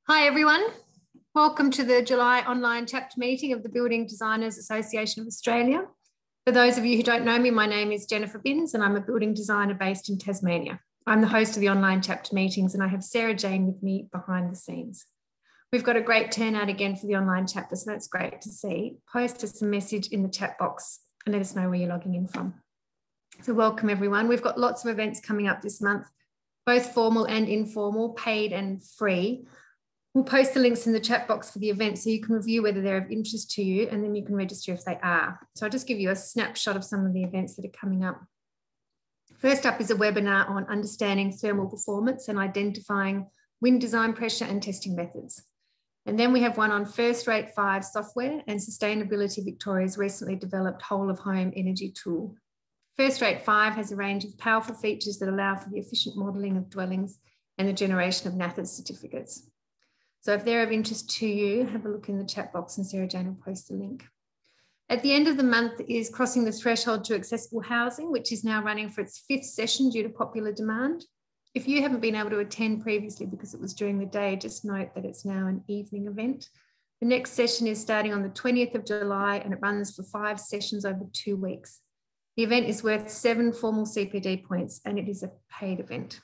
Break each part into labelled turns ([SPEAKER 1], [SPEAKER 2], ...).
[SPEAKER 1] Hi everyone, welcome to the July online chapter meeting of the Building Designers Association of Australia. For those of you who don't know me, my name is Jennifer Binns and I'm a building designer based in Tasmania. I'm the host of the online chapter meetings and I have Sarah Jane with me behind the scenes. We've got a great turnout again for the online chapter, so that's great to see. Post us a message in the chat box and let us know where you're logging in from. So welcome everyone. We've got lots of events coming up this month, both formal and informal, paid and free. We'll post the links in the chat box for the event so you can review whether they're of interest to you and then you can register if they are. So I'll just give you a snapshot of some of the events that are coming up. First up is a webinar on understanding thermal performance and identifying wind design pressure and testing methods. And then we have one on First Rate 5 software and Sustainability Victoria's recently developed whole of home energy tool. First Rate 5 has a range of powerful features that allow for the efficient modelling of dwellings and the generation of NAFTA certificates. So if they're of interest to you, have a look in the chat box and Sarah Jane will post the link. At the end of the month is Crossing the Threshold to Accessible Housing, which is now running for its 5th session due to popular demand. If you haven't been able to attend previously because it was during the day, just note that it's now an evening event. The next session is starting on the 20th of July and it runs for 5 sessions over 2 weeks. The event is worth 7 formal CPD points and it is a paid event.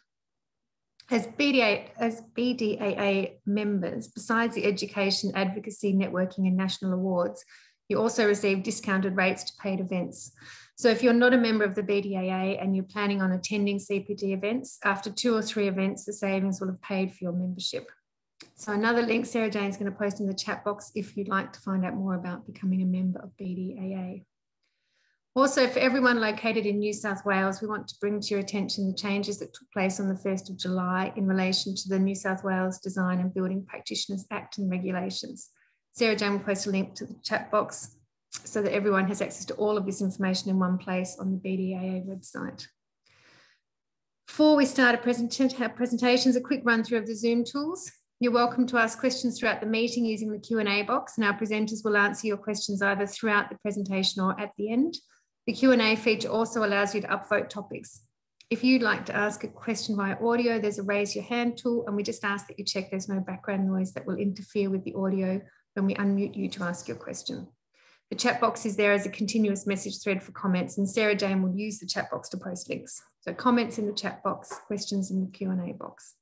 [SPEAKER 1] As BDAA members, besides the education, advocacy, networking and national awards, you also receive discounted rates to paid events. So if you're not a member of the BDAA and you're planning on attending CPD events, after 2 or 3 events, the savings will have paid for your membership. So another link Sarah Jane's going to post in the chat box if you'd like to find out more about becoming a member of BDAA. Also, for everyone located in New South Wales, we want to bring to your attention the changes that took place on the 1st of July in relation to the New South Wales Design and Building Practitioners Act and regulations. Sarah Jane will post a link to the chat box so that everyone has access to all of this information in one place on the BDAA website. Before we start our presentations, a quick run through of the Zoom tools. You're welcome to ask questions throughout the meeting using the Q&A box, and our presenters will answer your questions either throughout the presentation or at the end. The Q&A feature also allows you to upvote topics. If you'd like to ask a question via audio, there's a raise your hand tool, and we just ask that you check there's no background noise that will interfere with the audio when we unmute you to ask your question. The chat box is there as a continuous message thread for comments, and Sarah Jane will use the chat box to post links. So comments in the chat box, questions in the Q&A box.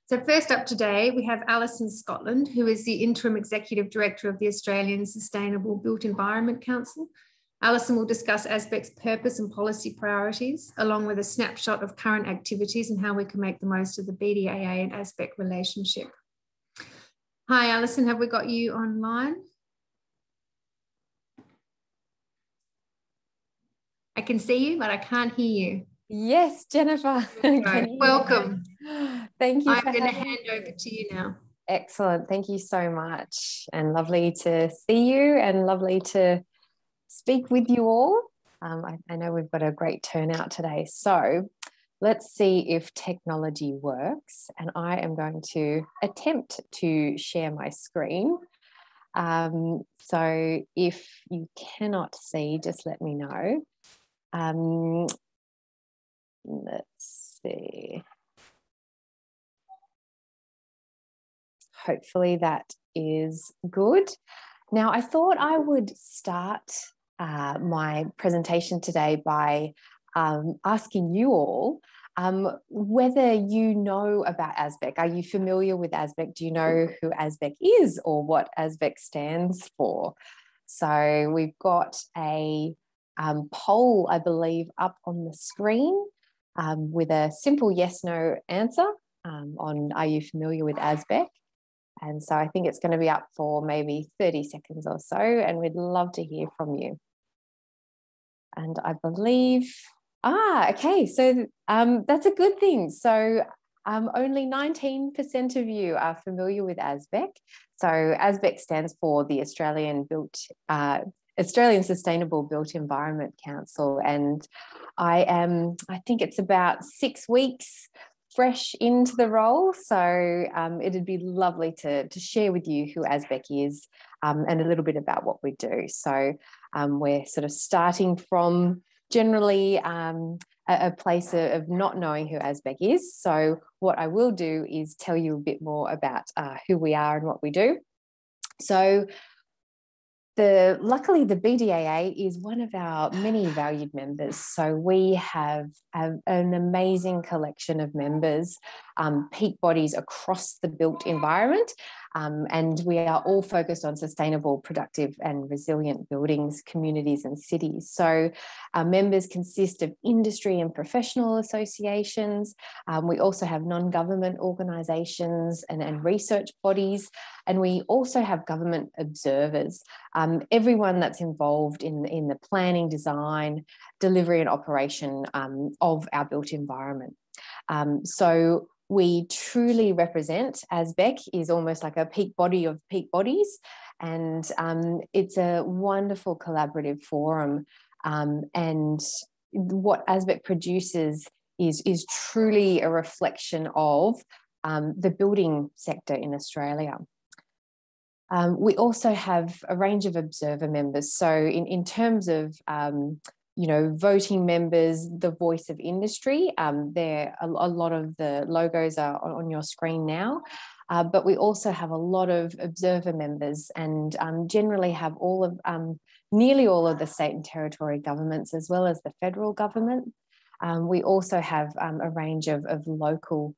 [SPEAKER 1] So first up today, we have Alison Scotland, who is the Interim Executive Director of the Australian Sustainable Built Environment Council. Alison will discuss ASBEC's purpose and policy priorities, along with a snapshot of current activities and how we can make the most of the BDAA and ASBEC relationship. Hi, Alison, have we got you online? I can see you, but I can't hear you.
[SPEAKER 2] Yes, Jennifer.
[SPEAKER 1] Welcome.
[SPEAKER 2] Thank you.
[SPEAKER 1] I'm going to hand over to you now.
[SPEAKER 2] Excellent. Thank you so much. And lovely to see you and lovely to speak with you all. I know we've got a great turnout today. So let's see if technology works. And I am going to attempt to share my screen. So if you cannot see, just let me know. Let's see. Hopefully that is good. Now, I thought I would start my presentation today by asking you all whether you know about ASBEC. Are you familiar with ASBEC? Do you know who ASBEC is or what ASBEC stands for? So we've got a poll, I believe, up on the screen with a simple yes/no answer on are you familiar with ASBEC? And so I think it's going to be up for maybe 30 seconds or so, and we'd love to hear from you. And I believe, okay, so that's a good thing. So only 19% of you are familiar with ASBEC. So ASBEC stands for the Australian Sustainable Built Environment Council, and I think it's about 6 weeks fresh into the role, so it'd be lovely to share with you who ASBEC is and a little bit about what we do. So we're sort of starting from generally a a place of not knowing who ASBEC is. So what I will do is tell you a bit more about who we are and what we do. So luckily, the BDAA is one of our many valued members. So we have an amazing collection of members, peak bodies across the built environment. And we are all focused on sustainable, productive and resilient buildings, communities and cities. So our members consist of industry and professional associations. We also have non-government organisations and research bodies. And we also have government observers, everyone that's involved in the planning, design, delivery and operation of our built environment. So we truly represent, ASBEC is almost like a peak body of peak bodies, and it's a wonderful collaborative forum. And what ASBEC produces is truly a reflection of the building sector in Australia. We also have a range of observer members. So in terms of voting members, the voice of industry, there a lot of the logos are on your screen now, but we also have a lot of observer members, and generally have nearly all of the state and territory governments, as well as the federal government. We also have a range of local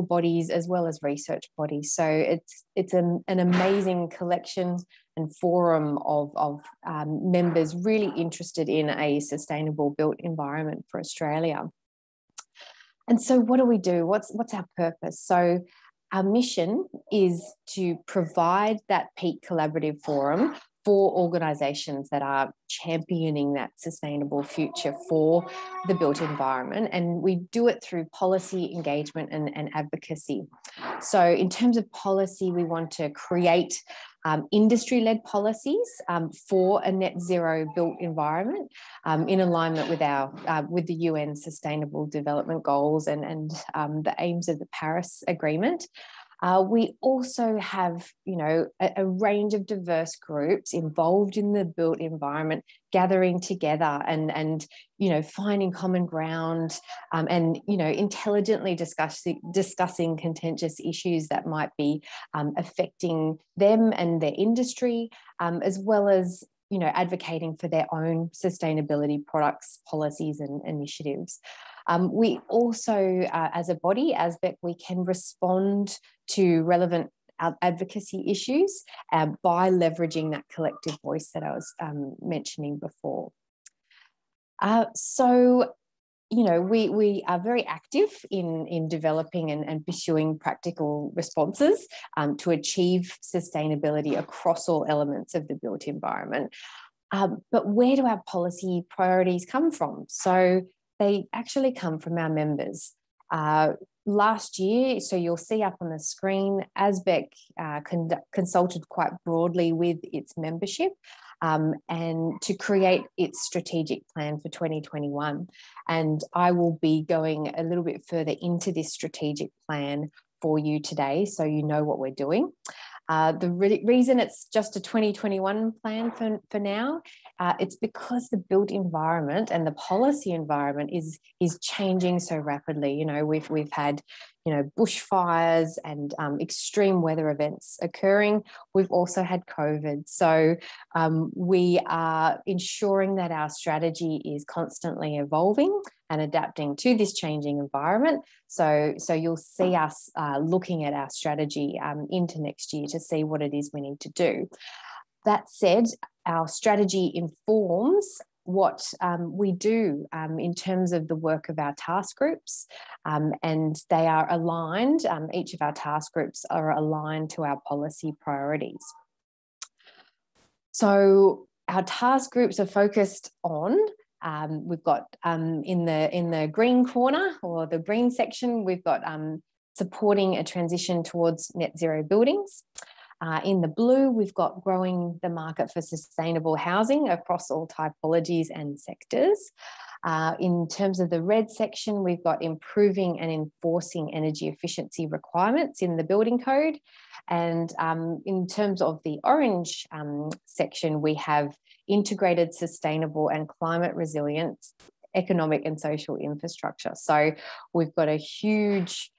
[SPEAKER 2] bodies, as well as research bodies. So it's an amazing collection and forum of members really interested in a sustainable built environment for Australia. And so what do we do? What's our purpose? So our mission is to provide that peak collaborative forum for organisations that are championing that sustainable future for the built environment. And we do it through policy engagement and advocacy. So in terms of policy, we want to create industry-led policies for a net zero built environment in alignment with the UN Sustainable Development Goals and the aims of the Paris Agreement. We also have, a range of diverse groups involved in the built environment, gathering together and finding common ground, and intelligently discussing contentious issues that might be affecting them and their industry, as well as advocating for their own sustainability products, policies and initiatives. We also, as a body, ASBEC, we can respond to relevant advocacy issues by leveraging that collective voice that I was mentioning before. We are very active in developing and pursuing practical responses to achieve sustainability across all elements of the built environment. But where do our policy priorities come from? So they actually come from our members. Last year, so you'll see up on the screen, ASBEC consulted quite broadly with its membership and to create its strategic plan for 2021. And I will be going a little bit further into this strategic plan for you today, so you know what we're doing. The reason it's just a 2021 plan for now, it's because the built environment and the policy environment is changing so rapidly. We've had bushfires and extreme weather events occurring. We've also had COVID. So we are ensuring that our strategy is constantly evolving and adapting to this changing environment. So you'll see us looking at our strategy into next year to see what it is we need to do. That said, our strategy informs what we do in terms of the work of our task groups, and they are aligned, each of our task groups are aligned to our policy priorities. So our task groups are focused on, we've got in the green corner or the green section, we've got supporting a transition towards net zero buildings. In the blue, we've got growing the market for sustainable housing across all typologies and sectors. In terms of the red section, we've got improving and enforcing energy efficiency requirements in the building code. And in terms of the orange section, we have integrated, sustainable and climate resilient economic and social infrastructure. So we've got a huge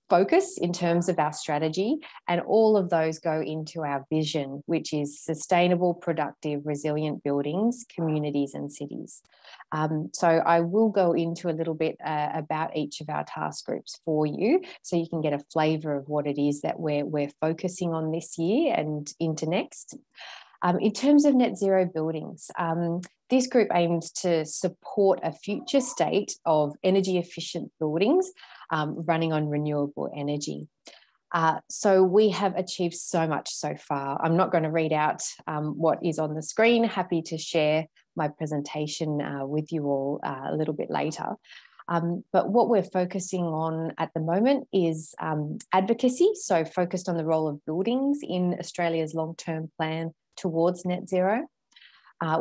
[SPEAKER 2] focus in terms of our strategy, and all of those go into our vision, which is sustainable, productive, resilient buildings, communities and cities. So I will go into a little bit about each of our task groups for you, so you can get a flavour of what it is that we're focusing on this year and into next. In terms of net zero buildings, this group aims to support a future state of energy efficient buildings running on renewable energy. So we have achieved so much so far. I'm not going to read out what is on the screen. Happy to share my presentation with you all a little bit later. But what we're focusing on at the moment is advocacy, so focused on the role of buildings in Australia's long-term plan towards net zero.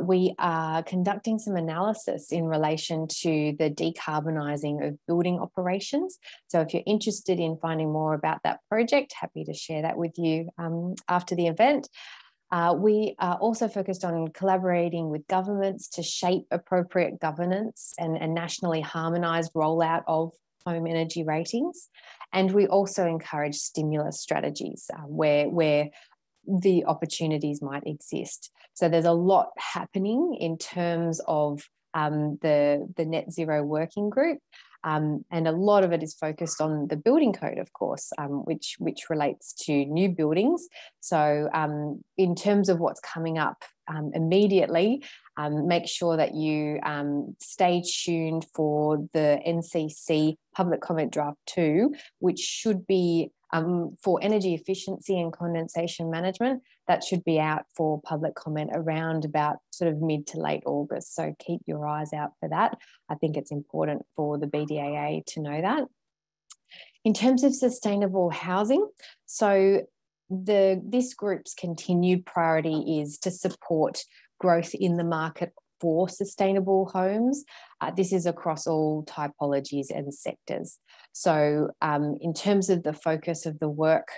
[SPEAKER 2] We are conducting some analysis in relation to the decarbonising of building operations. So if you're interested in finding more about that project, happy to share that with you after the event. We are also focused on collaborating with governments to shape appropriate governance and nationally harmonised rollout of home energy ratings. And we also encourage stimulus strategies where the opportunities might exist. So there's a lot happening in terms of the net zero working group. And a lot of it is focused on the building code, of course, which relates to new buildings. So in terms of what's coming up immediately, make sure that you stay tuned for the NCC Public Comment Draft 2, which should be for energy efficiency and condensation management. That should be out for public comment around about sort of mid to late August. So keep your eyes out for that. I think it's important for the BDAA to know that. In terms of sustainable housing, so this group's continued priority is to support growth in the market for sustainable homes. This is across all typologies and sectors. So in terms of the focus of the work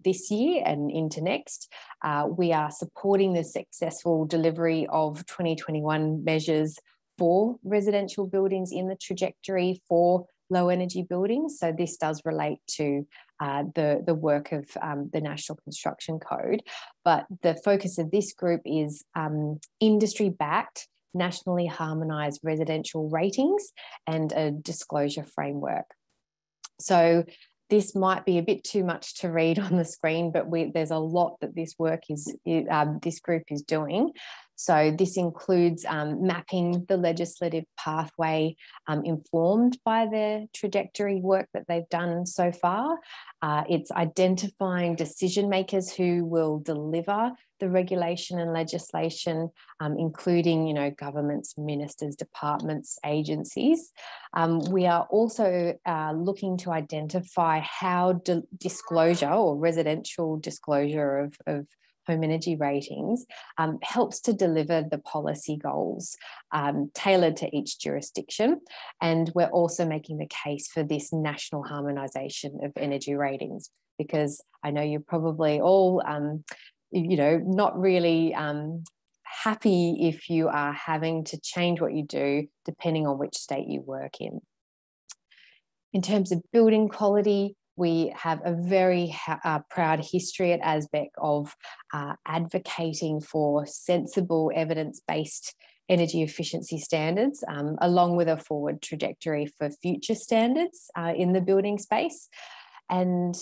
[SPEAKER 2] this year and into next, we are supporting the successful delivery of 2021 measures for residential buildings in the trajectory for low energy buildings. So this does relate to the work of the National Construction Code. But the focus of this group is industry-backed, nationally harmonised residential ratings and a disclosure framework. So this might be a bit too much to read on the screen, but there's a lot that this group is doing. So this includes mapping the legislative pathway informed by the trajectory work that they've done so far. It's identifying decision makers who will deliver the regulation and legislation, including, governments, ministers, departments, agencies. We are also looking to identify how disclosure or residential disclosure of home energy ratings helps to deliver the policy goals tailored to each jurisdiction. And we're also making the case for this national harmonisation of energy ratings, because I know you're probably all, not really happy if you are having to change what you do depending on which state you work in. In terms of building quality, we have a very proud history at ASBEC of advocating for sensible evidence-based energy efficiency standards, along with a forward trajectory for future standards in the building space. And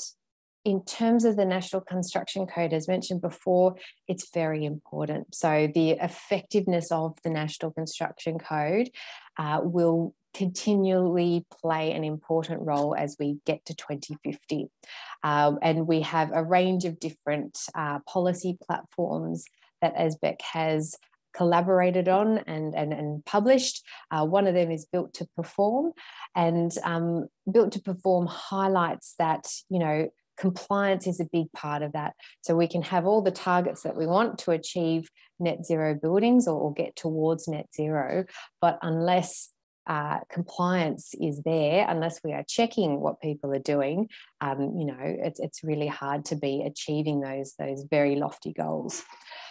[SPEAKER 2] in terms of the National Construction Code, as mentioned before, it's very important. So the effectiveness of the National Construction Code will continually play an important role as we get to 2050. And we have a range of different policy platforms that ASBEC has collaborated on and published. One of them is Built to Perform, and Built to Perform highlights that, compliance is a big part of that. So we can have all the targets that we want to achieve net zero buildings or get towards net zero, but unless compliance is there, unless we are checking what people are doing, it's really hard to be achieving those very lofty goals.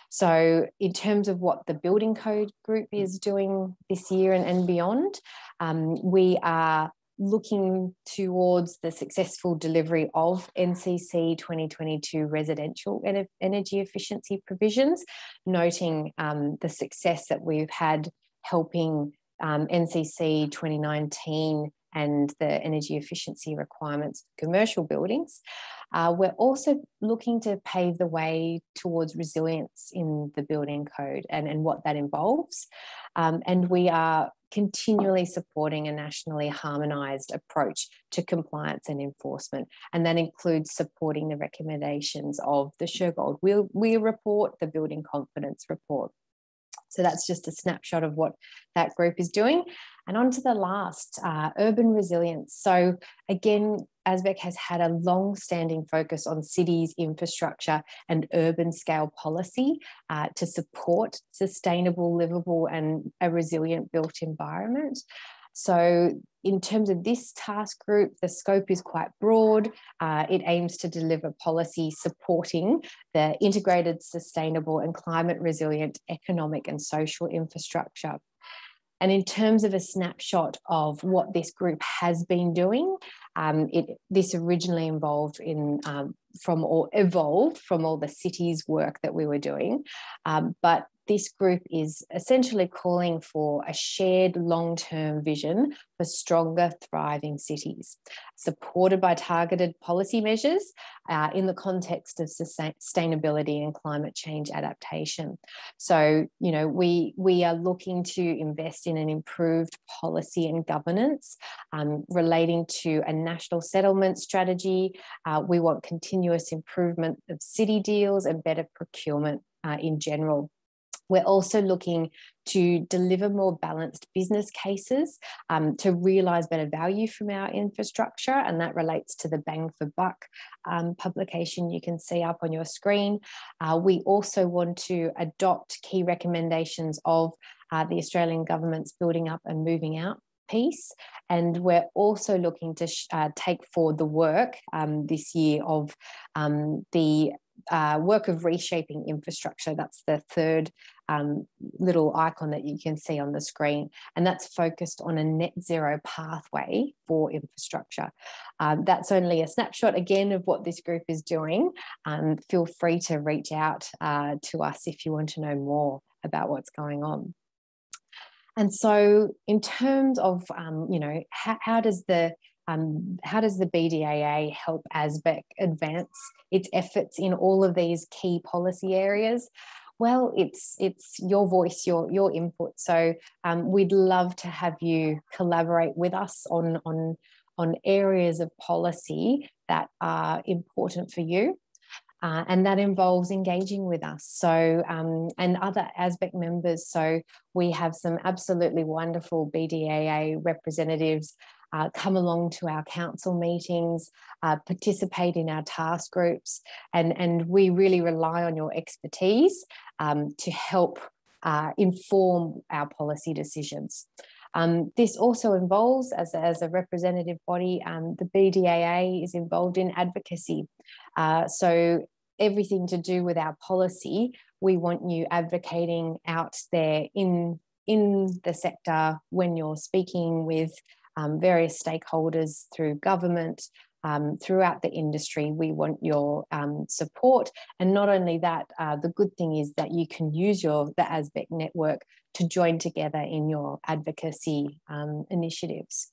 [SPEAKER 2] So in terms of what the building code group is doing this year and beyond, we are looking towards the successful delivery of NCC 2022 residential energy efficiency provisions, noting the success that we've had helping NCC 2019 and the energy efficiency requirements for commercial buildings. We're also looking to pave the way towards resilience in the building code and what that involves. And we are continually supporting a nationally harmonised approach to compliance and enforcement. And that includes supporting the recommendations of the Shergold Weir report, the Building Confidence report. So that's just a snapshot of what that group is doing. And on to the last, urban resilience. So again, ASBEC has had a long-standing focus on cities, infrastructure and urban scale policy to support sustainable, livable and a resilient built environment. So in terms of this task group, the scope is quite broad. It aims to deliver policy supporting the integrated, sustainable and climate resilient economic and social infrastructure. And in terms of a snapshot of what this group has been doing, this originally evolved from all the cities work that we were doing. But this group is essentially calling for a shared long-term vision for stronger, thriving cities, supported by targeted policy measures in the context of sustainability and climate change adaptation. So, you know, we are looking to invest in an improved policy and governance relating to a national settlement strategy. We want continuous improvement of city deals and better procurement in general. We're also looking to deliver more balanced business cases to realise better value from our infrastructure, and that relates to the Bang for Buck publication you can see up on your screen. We also want to adopt key recommendations of the Australian government's Building Up and Moving Out piece, and we're also looking to take forward the work this year of the work of reshaping infrastructure. That's the third little icon that you can see on the screen, and that's focused on a net zero pathway for infrastructure. That's only a snapshot again of what this group is doing. Feel free to reach out to us if you want to know more about what's going on. And so in terms of, you know, how does the BDAA help ASBEC advance its efforts in all of these key policy areas? Well, it's your voice, your input. So we'd love to have you collaborate with us on areas of policy that are important for you. And that involves engaging with us. So, and other ASBEC members. So we have some absolutely wonderful BDAA representatives come along to our council meetings, participate in our task groups, and we really rely on your expertise to help inform our policy decisions. This also involves, as a representative body, the BDAA is involved in advocacy. So everything to do with our policy, we want you advocating out there in the sector when you're speaking with various stakeholders through government, throughout the industry. We want your support. And not only that, the good thing is that you can use the ASBEC network to join together in your advocacy initiatives.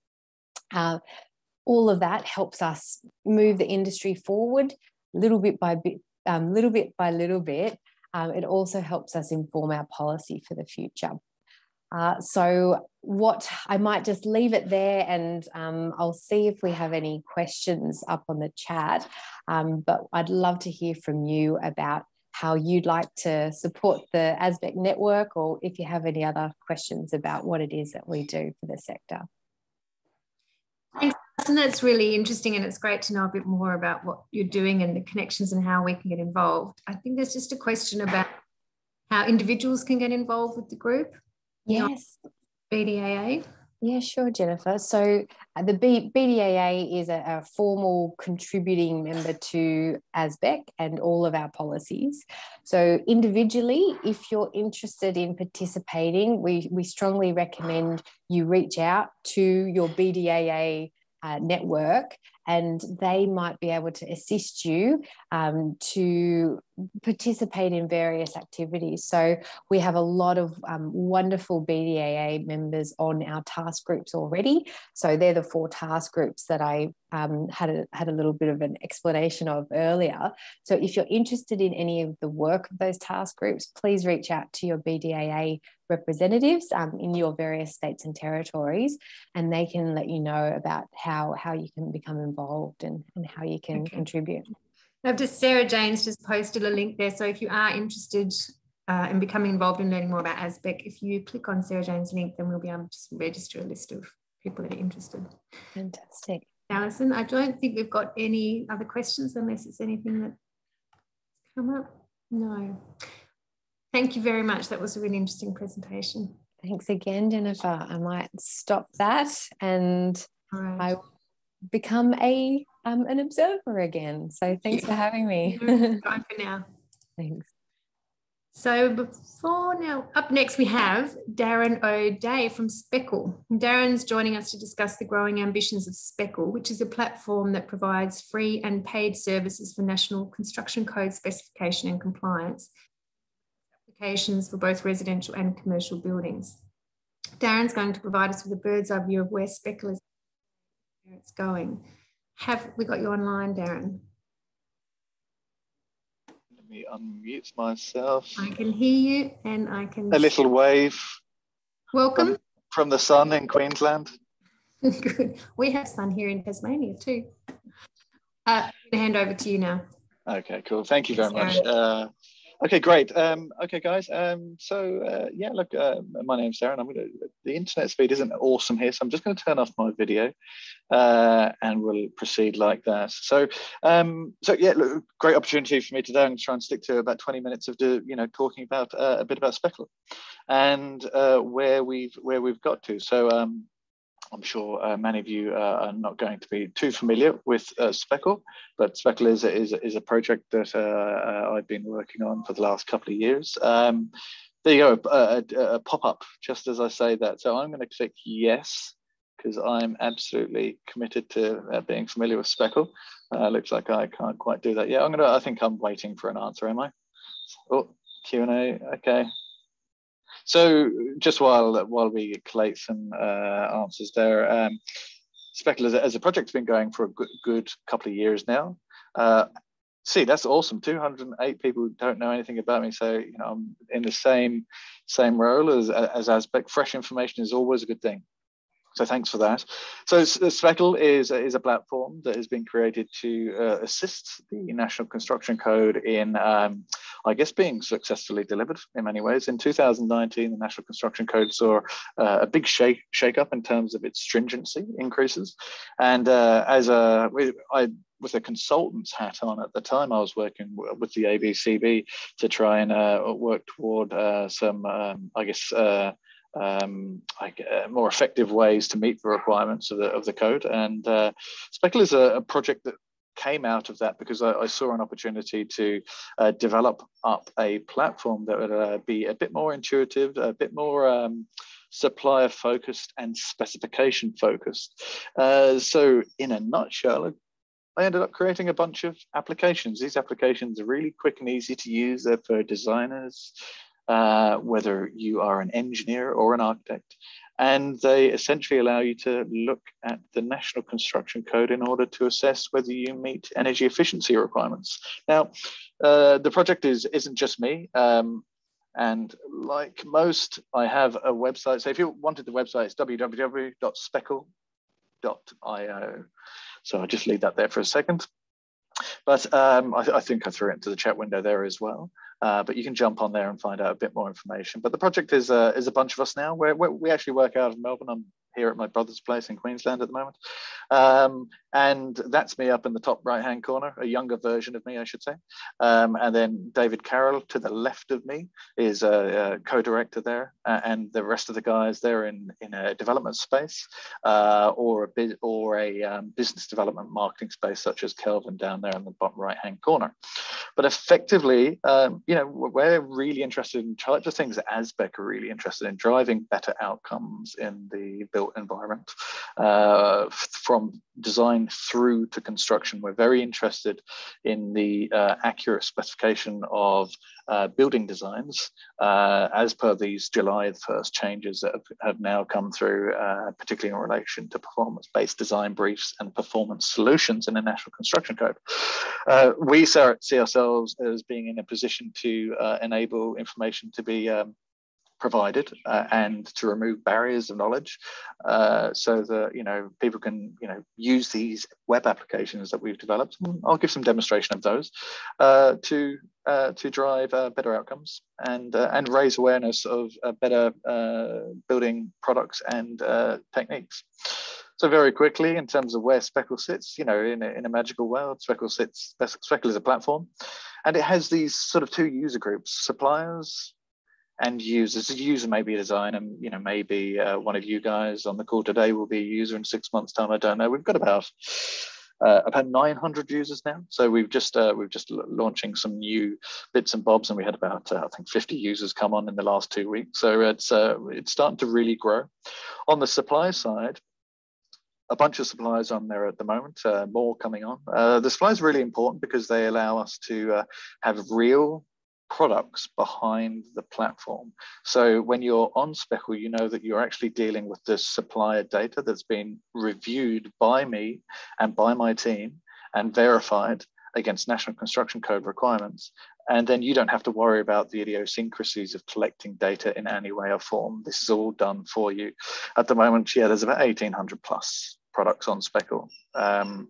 [SPEAKER 2] All of that helps us move the industry forward little bit by little bit. It also helps us inform our policy for the future. So what I might just leave it there, and I'll see if we have any questions up on the chat. But I'd love to hear from you about how you'd like to support the ASBEC network, or if you have any other questions about what it is that we do for the sector.
[SPEAKER 1] Thanks. And that's really interesting, and it's great to know a bit more about what you're doing and the connections and how we can get involved. I think there's just a question about how individuals can get involved with the group.
[SPEAKER 2] Yes.
[SPEAKER 1] BDAA.
[SPEAKER 2] Yeah, sure, Jennifer. So the BDAA is a formal contributing member to ASBEC and all of our policies. So individually, if you're interested in participating, we strongly recommend you reach out to your BDAA network, and they might be able to assist you to participate in various activities. So we have a lot of wonderful BDAA members on our task groups already. So they're the 4 task groups that I had a little bit of an explanation of earlier. So if you're interested in any of the work of those task groups, please reach out to your BDAA representatives in your various states and territories, and they can let you know about how you can become involved and how you can contribute.
[SPEAKER 1] Now, Sarah Jane's just posted a link there. So if you are interested in becoming involved in learning more about ASBEC, if you click on Sarah Jane's link, then we'll be able to register a list of people that are interested.
[SPEAKER 2] Fantastic.
[SPEAKER 1] Alison, I don't think we've got any other questions unless it's anything that's come up. No. Thank you very much. That was a really interesting presentation.
[SPEAKER 2] Thanks again, Jennifer. I might stop that and I will become an observer again. So thanks for having me.
[SPEAKER 1] Bye for now.
[SPEAKER 2] Thanks.
[SPEAKER 1] So up next we have Darren O'Day from Speckle. Darren's joining us to discuss the growing ambitions of Speckle, which is a platform that provides free and paid services for National Construction Code specification and compliance applications for both residential and commercial buildings. Darren's going to provide us with a bird's eye view of where Speckle is, where it's going. Have we got you online, Darren?
[SPEAKER 3] Let me unmute myself.
[SPEAKER 1] I can hear you, and I can...
[SPEAKER 3] A little wave.
[SPEAKER 1] Welcome.
[SPEAKER 3] From the sun in Queensland.
[SPEAKER 1] Good. We have sun here in Tasmania too. I'm going to hand over to you now.
[SPEAKER 3] Okay, cool. Thank you very much. Okay, great. Okay, guys. Yeah, look, my name's Darren. The internet speed isn't awesome here, so I'm just going to turn off my video, and we'll proceed like that. So yeah, look, great opportunity for me today. I'm going to try and stick to about 20 minutes of talking about a bit about Speckle and where we've got to. So I'm sure many of you are not going to be too familiar with Speckle, but Speckle is a project that I've been working on for the last couple of years. There you go, a pop-up, just as I say that. So I'm going to click yes, because I'm absolutely committed to being familiar with Speckle. Looks like I can't quite do that yet. I think I'm waiting for an answer, am I? Oh, Q&A, okay. So just while we collate some answers there, Speckle as a project has been going for a good couple of years now. See, that's awesome. 208 people don't know anything about me, so I'm in the same role as ASBEC. Fresh information is always a good thing. So thanks for that. So Speckle is a platform that has been created to assist the National Construction Code in, I guess, being successfully delivered in many ways. In 2019, the National Construction Code saw a big shake up in terms of its stringency increases. And with a consultant's hat on at the time, I was working with the ABCB to try and work toward some, more effective ways to meet the requirements of the code. And Speckle is a project that came out of that because I saw an opportunity to develop up a platform that would be a bit more intuitive, a bit more supplier focused and specification focused. So in a nutshell, I ended up creating a bunch of applications. These applications are really quick and easy to use. They're for designers, whether you are an engineer or an architect, and they essentially allow you to look at the National Construction Code in order to assess whether you meet energy efficiency requirements. Now, the project isn't just me, and like most, I have a website. So if you wanted the website, it's www.speckle.io. So I'll just leave that there for a second. But I think I threw it into the chat window there as well. But you can jump on there and find out a bit more information. But the project is a bunch of us now. We actually work out of Melbourne. I'm here at my brother's place in Queensland at the moment. And that's me up in the top right-hand corner, a younger version of me, I should say. And then David Carroll to the left of me is a co-director there. and the rest of the guys, they're in a development space or a business development marketing space, such as Kelvin down there in the bottom right-hand corner. But effectively, we're really interested in types of things that ASBEC are really interested in, driving better outcomes in the built environment, from design through to construction. We're very interested in the accurate specification of building designs as per these July 1st changes that have now come through, particularly in relation to performance-based design briefs and performance solutions in the National Construction Code. We see ourselves as being in a position to enable information to be provided and to remove barriers of knowledge, so that people can use these web applications that we've developed. I'll give some demonstration of those to drive better outcomes and raise awareness of better building products and techniques. So very quickly, in terms of where Speckle sits, in a magical world, Speckle is a platform, and it has these sort of two user groups: suppliers and users. A user may be a designer, and maybe one of you guys on the call today will be a user in 6 months' time. I don't know. We've got about 900 users now. So we've just launching some new bits and bobs, and we had about I think 50 users come on in the last 2 weeks. So it's starting to really grow. On the supply side, a bunch of suppliers on there at the moment, more coming on. The suppliers are really important because they allow us to have real products behind the platform. So when you're on Speckle, you know that you're actually dealing with this supplier data that's been reviewed by me and by my team and verified against National Construction Code requirements. And then you don't have to worry about the idiosyncrasies of collecting data in any way or form. This is all done for you. At the moment, there's about 1,800 plus products on Speckle, and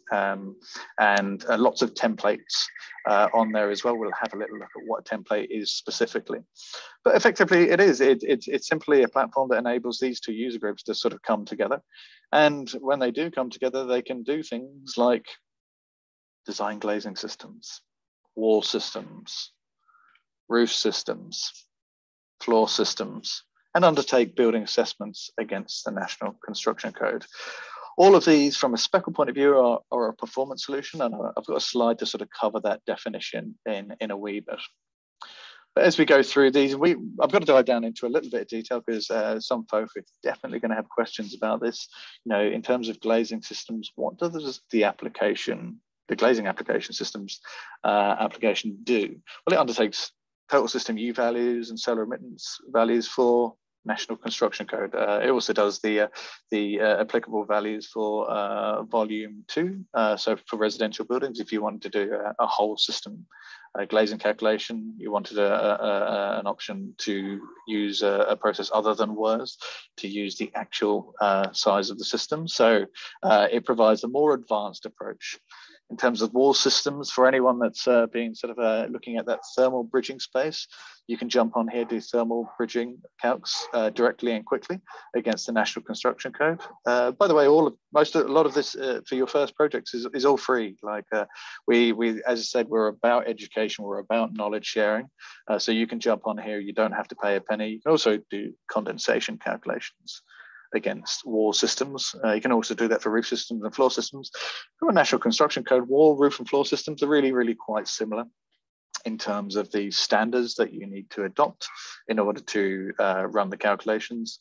[SPEAKER 3] lots of templates on there as well. We'll have a little look at what a template is specifically. But effectively, it's simply a platform that enables these two user groups to sort of come together. And when they do come together, they can do things like design glazing systems, wall systems, roof systems, floor systems, and undertake building assessments against the National Construction Code. All of these, from a Speckle point of view, are a performance solution, and I've got a slide to sort of cover that definition in a wee bit. But as we go through these, I've got to dive down into a little bit of detail because some folk are definitely going to have questions about this. In terms of glazing systems, what does the glazing application systems application do? Well, it undertakes total system U values and solar emittance values for National Construction Code. It also does the applicable values for volume 2. So for residential buildings, if you wanted to do a whole system glazing calculation, you wanted an option to use a process other than WERS to use the actual size of the system. So it provides a more advanced approach. In terms of wall systems, for anyone that's been sort of looking at that thermal bridging space, you can jump on here, do thermal bridging calcs directly and quickly against the National Construction Code. By the way, a lot of this for your first projects is all free. Like we, as I said, we're about education, we're about knowledge sharing. So you can jump on here, you don't have to pay a penny. You can also do condensation calculations against wall systems. You can also do that for roof systems and floor systems. From a National Construction Code, wall, roof and floor systems are really, really quite similar in terms of the standards that you need to adopt in order to run the calculations.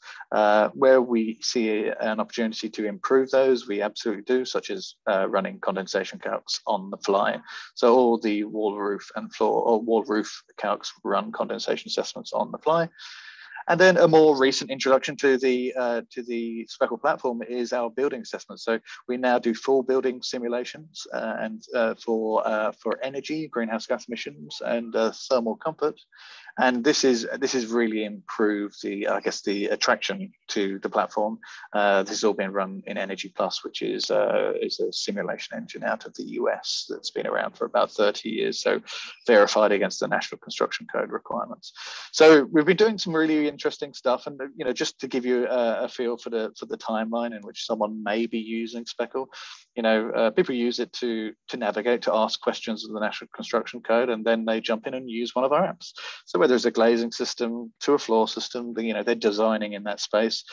[SPEAKER 3] Where we see an opportunity to improve those, we absolutely do, such as running condensation calcs on the fly. So all the wall, roof and floor, or wall, roof calcs run condensation assessments on the fly. And then a more recent introduction to the Speckle platform is our building assessment. So we now do full building simulations and for energy, greenhouse gas emissions, and thermal comfort. And this is really improved the attraction to the platform. This has all been run in Energy Plus, which is a simulation engine out of the US that's been around for about 30 years. So verified against the National Construction Code requirements. So we've been doing some really interesting stuff, and just to give you a feel for the timeline in which someone may be using Speckle, people use it to navigate, to ask questions of the National Construction Code, and then they jump in and use one of our apps. So whether it's a glazing system to a floor system, you know, they're designing in that space.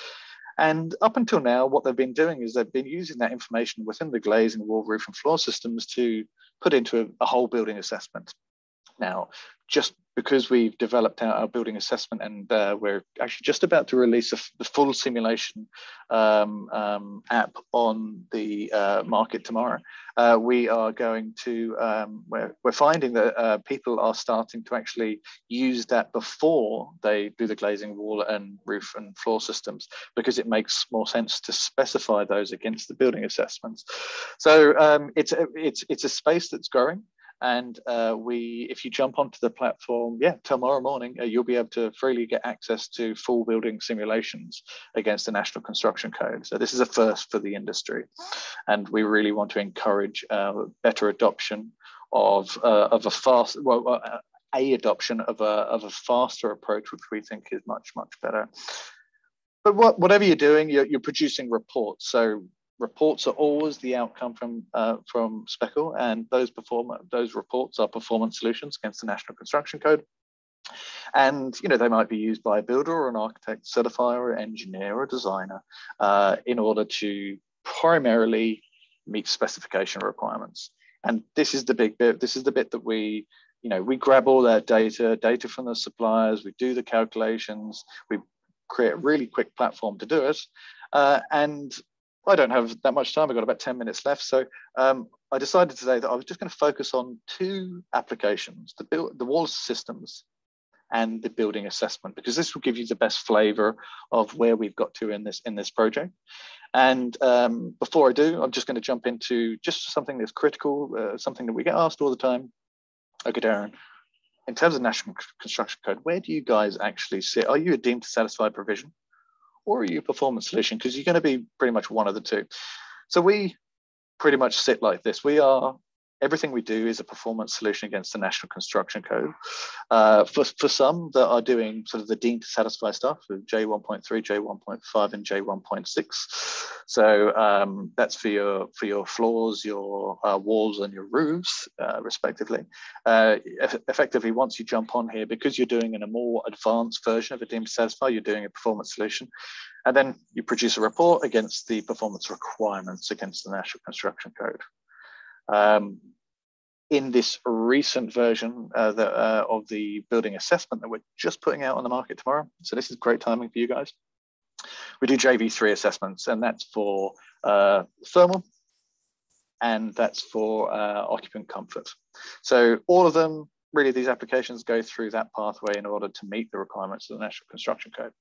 [SPEAKER 3] And up until now, what they've been doing is they've been using that information within the glazing, wall, roof, and floor systems to put into a whole building assessment. Now, just because we've developed our building assessment and we're actually just about to release the full simulation app on the market tomorrow, we are going to, we're finding that people are starting to actually use that before they do the glazing wall and roof and floor systems, because it makes more sense to specify those against the building assessments. So it's a space that's growing. And if you jump onto the platform, tomorrow morning, you'll be able to freely get access to full building simulations against the National Construction Code. So this is a first for the industry. And we really want to encourage better adoption of a adoption of a faster approach, which we think is much, much better. But whatever you're doing, you're producing reports. So reports are always the outcome from Speckle, and those reports are performance solutions against the National Construction Code. And you know, they might be used by a builder or an architect, certifier, or engineer, or designer in order to primarily meet specification requirements. And this is the big bit. This is the bit that we grab all that data from the suppliers, we do the calculations, we create a really quick platform to do it, and I don't have that much time. I've got about 10 minutes left. So I decided today that I was just going to focus on two applications, the wall systems and the building assessment, because this will give you the best flavor of where we've got to in this project. And before I do, I'm just going to jump into just something that's critical, something that we get asked all the time. Okay, Darren, in terms of National Construction Code, where do you guys actually sit? Are you a deemed to satisfy provision? Or are you a performance solution? Because you're going to be pretty much one of the two. So we pretty much sit like this. Everything we do is a performance solution against the National Construction Code. For some that are doing sort of the deemed to satisfy stuff with J1.3, J1.5, and J1.6. So that's for your floors, your walls, and your roofs, respectively. Effectively, once you jump on here, because you're doing in a more advanced version of a deemed to satisfy, you're doing a performance solution. And then you produce a report against the performance requirements against the National Construction Code. In this recent version of the building assessment that we're just putting out on the market tomorrow, so this is great timing for you guys, we do JV3 assessments, and that's for thermal, and that's for occupant comfort. So all of them, really, these applications go through that pathway in order to meet the requirements of the National Construction Code.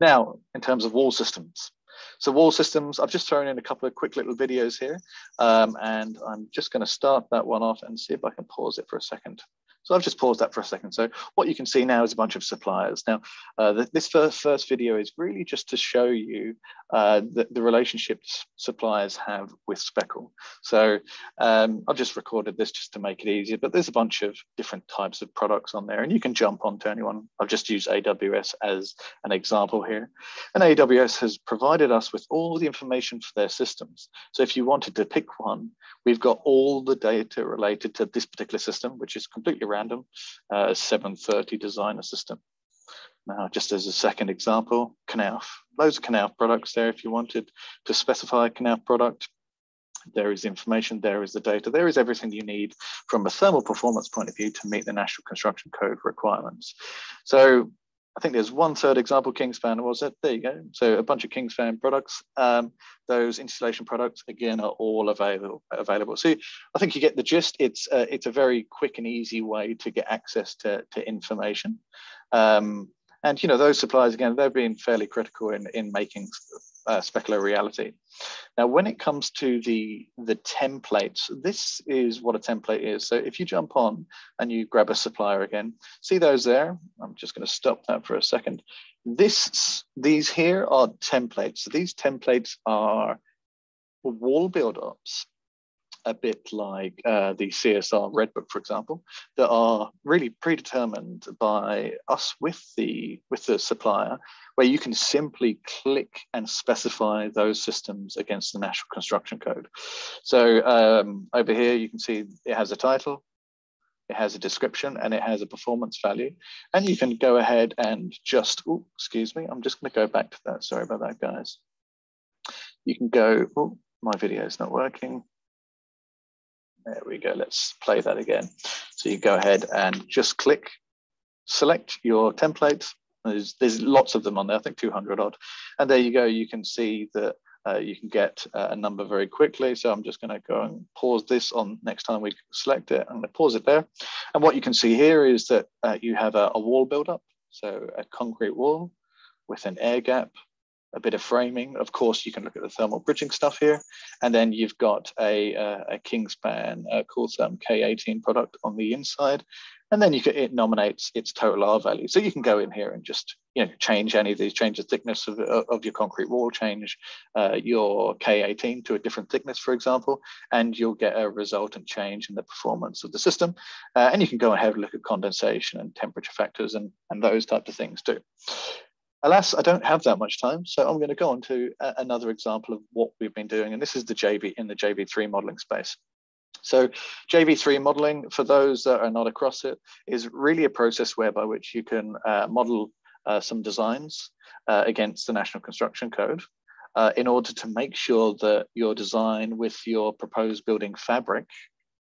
[SPEAKER 3] Now, in terms of wall systems. So wall systems, I've just thrown in a couple of quick little videos here, and I'm just going to start that one off and see if I can pause it for a second. So I've just paused that for a second. So what you can see now is a bunch of suppliers. Now, this first video is really just to show you the relationships suppliers have with Speckle. So I've just recorded this just to make it easier, but there's a bunch of different types of products on there, and you can jump onto anyone. I've just used AWS as an example here. And AWS has provided us with all the information for their systems. So if you wanted to pick one, we've got all the data related to this particular system, which is completely random, 730 designer system. Now, just as a second example, Knauf. Loads of Knauf products there. If you wanted to specify a Knauf product, there is information, there is the data, there is everything you need from a thermal performance point of view to meet the National Construction Code requirements. So I think there's one third example, Kingspan, was it? There you go. So a bunch of Kingspan products. Those installation products, again, are all available. So I think you get the gist. It's a very quick and easy way to get access to information. And, you know, those suppliers, again, they've been fairly critical in making Speckle a reality. Now, when it comes to the templates, this is what a template is. So if you jump on and you grab a supplier again, see those there? I'm just going to stop that for a second. These here are templates. So these templates are wall build-ups, a bit like the CSR Redbook, for example, that are really predetermined by us with the supplier, where you can simply click and specify those systems against the National Construction Code. So over here, you can see it has a title, it has a description, and it has a performance value. And you can go ahead and just, oh, excuse me, I'm just going to go back to that. Sorry about that, guys. You can go, oh, my video is not working. There we go. Let's play that again. So you go ahead and just click, select your template. There's lots of them on there, I think 200 odd. And there you go. You can see that you can get a number very quickly. So I'm just going to go and pause this on next time we select it. I'm going to pause it there. And what you can see here is that you have a wall buildup. So a concrete wall with an air gap, a bit of framing. Of course, you can look at the thermal bridging stuff here. And then you've got a Kingspan Cooltherm K18 product on the inside. And then it nominates its total R value. So you can go in here and just change any of these, change the thickness of your concrete wall, change your K18 to a different thickness, for example, and you'll get a resultant change in the performance of the system. And you can go ahead and look at condensation and temperature factors and those types of things too. Alas, I don't have that much time, so I'm going to go on to another example of what we've been doing, and this is the JV3 modeling space. So JV3 modeling, for those that are not across it, is really a process whereby which you can model some designs against the National Construction Code in order to make sure that your design with your proposed building fabric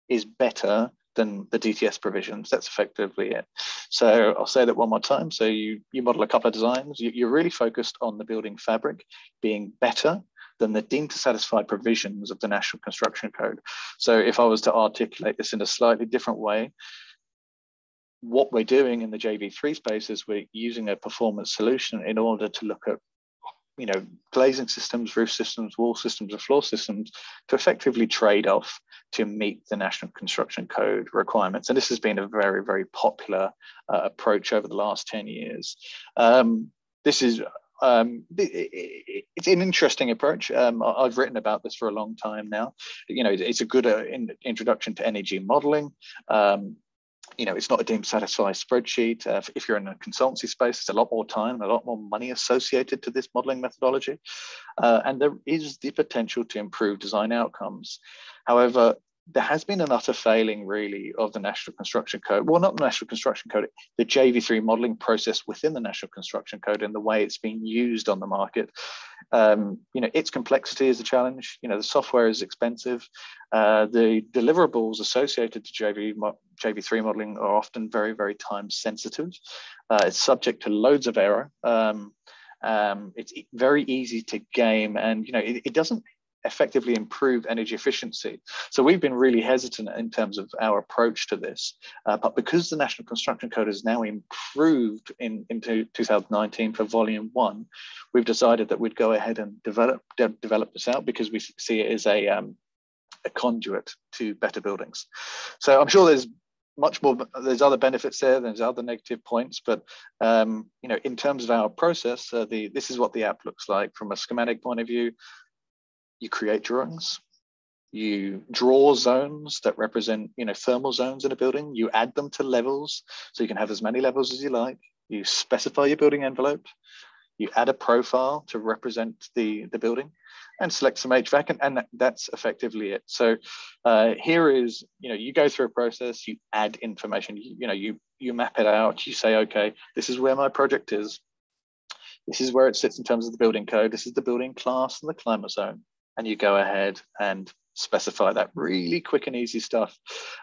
[SPEAKER 3] is better than the DTS provisions. That's effectively it. So I'll say that one more time. So you model a couple of designs. You're really focused on the building fabric being better than the deemed to satisfy provisions of the National Construction Code. So if I was to articulate this in a slightly different way, what we're doing in the JV3 space is we're using a performance solution in order to look at glazing systems, roof systems, wall systems, and floor systems to effectively trade off to meet the National Construction Code requirements. And this has been a very, very popular approach over the last 10 years. This is it's an interesting approach. I've written about this for a long time now. It's a good introduction to energy modeling. It's not a deemed satisfy spreadsheet. If you're in a consultancy space, it's a lot more time, a lot more money associated to this modeling methodology. And there is the potential to improve design outcomes. However, there has been an utter failing really of the National Construction Code. Well, not the National Construction Code, the JV3 modeling process within the National Construction Code and the way it's being used on the market. Its complexity is a challenge. The software is expensive. The deliverables associated to JV3 modeling are often very, very time sensitive. It's subject to loads of error. It's very easy to game, and it doesn't effectively improve energy efficiency. So we've been really hesitant in terms of our approach to this, but because the National Construction Code has now improved into 2019 for Volume 1, we've decided that we'd go ahead and develop this out because we see it as a conduit to better buildings. So I'm sure there's much more, there's other benefits there, there's other negative points, but in terms of our process, this is what the app looks like from a schematic point of view. You create drawings, you draw zones that represent, thermal zones in a building, you add them to levels, so you can have as many levels as you like, you specify your building envelope, you add a profile to represent the building, and select some HVAC, and that's effectively it. So here is, you go through a process, you add information, you map it out, you say, okay, this is where my project is, this is where it sits in terms of the building code, this is the building class and the climate zone. And you go ahead and specify that. Really quick and easy stuff.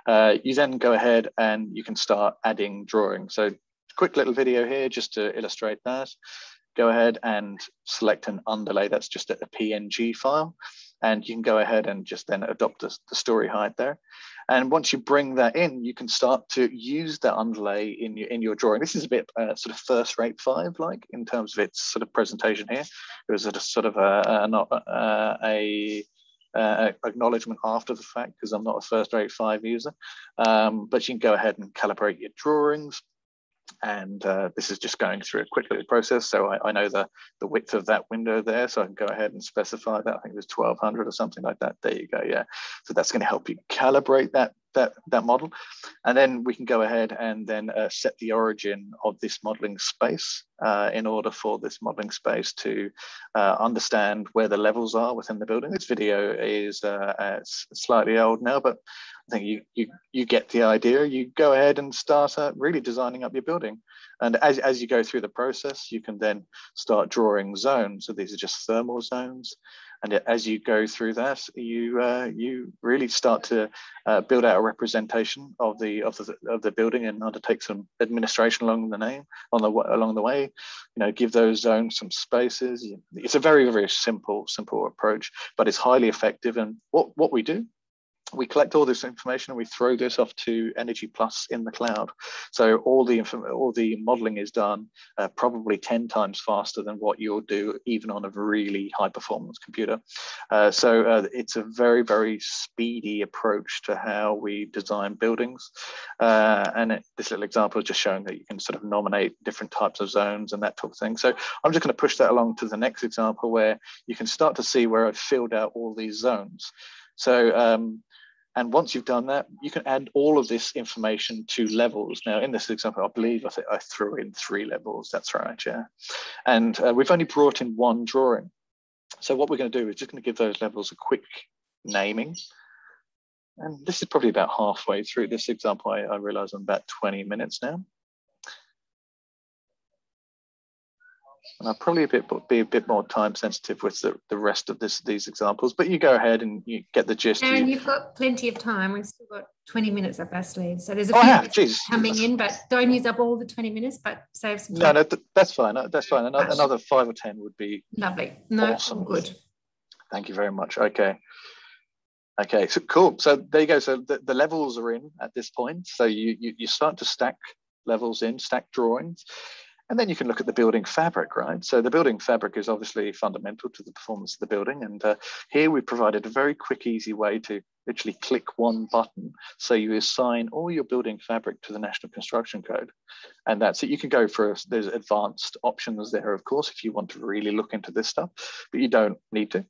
[SPEAKER 3] You then go ahead and you can start adding drawings. So quick little video here just to illustrate that. Go ahead and select an underlay. That's just a PNG file. And you can go ahead and just then adopt the story height there. And once you bring that in, you can start to use that underlay in your drawing. This is a bit sort of first rate 5 like in terms of its sort of presentation here. It was a sort of acknowledgement after the fact because I'm not a first rate 5 user. But you can go ahead and calibrate your drawings. And this is just going through a quick little process. So I know the width of that window there, so I can go ahead and specify that. I think it was 1200 or something like that. There you go. Yeah. So that's going to help you calibrate that model. And then we can go ahead and then set the origin of this modeling space in order for this modeling space to understand where the levels are within the building. This video is slightly old now, but I think you get the idea. You go ahead and start really designing up your building. And as you go through the process, you can then start drawing zones. So these are just thermal zones. And as you go through that, you really start to build out a representation of the building and undertake some administration along the way. Give those zones some spaces. It's a very, very simple approach, but it's highly effective. And what we do, we collect all this information and we throw this off to Energy Plus in the cloud. So all the modeling is done probably 10 times faster than what you'll do even on a really high performance computer. So it's a very, very speedy approach to how we design buildings. This little example is just showing that you can sort of nominate different types of zones and that type of thing. So I'm just going to push that along to the next example where you can start to see where I've filled out all these zones. So and once you've done that, you can add all of this information to levels. Now, in this example, I believe I threw in 3 levels. That's right, yeah. And we've only brought in 1 drawing. So what we're going to do is just going to give those levels a quick naming. And this is probably about halfway through this example. I realize I'm about 20 minutes now. And I'll probably be a bit more time sensitive with the rest of these examples, but you go ahead and you get the gist.
[SPEAKER 1] And you've got plenty of time. We've still got 20 minutes up our sleeves. So there's a few coming in, but don't use up all the 20 minutes, but save some time.
[SPEAKER 3] No, that's fine. That's fine. Another 5 or 10 would be
[SPEAKER 1] lovely. No,
[SPEAKER 3] awesome.
[SPEAKER 1] Good.
[SPEAKER 3] Thank you very much. Okay, so cool. So there you go. So the levels are in at this point. So you start to stack levels in, stack drawings. And then you can look at the building fabric, right? So the building fabric is obviously fundamental to the performance of the building. And here we provided a very quick, easy way to literally click one button. So you assign all your building fabric to the National Construction Code. And that's it. You can go for, there's advanced options there, of course, if you want to really look into this stuff, but you don't need to.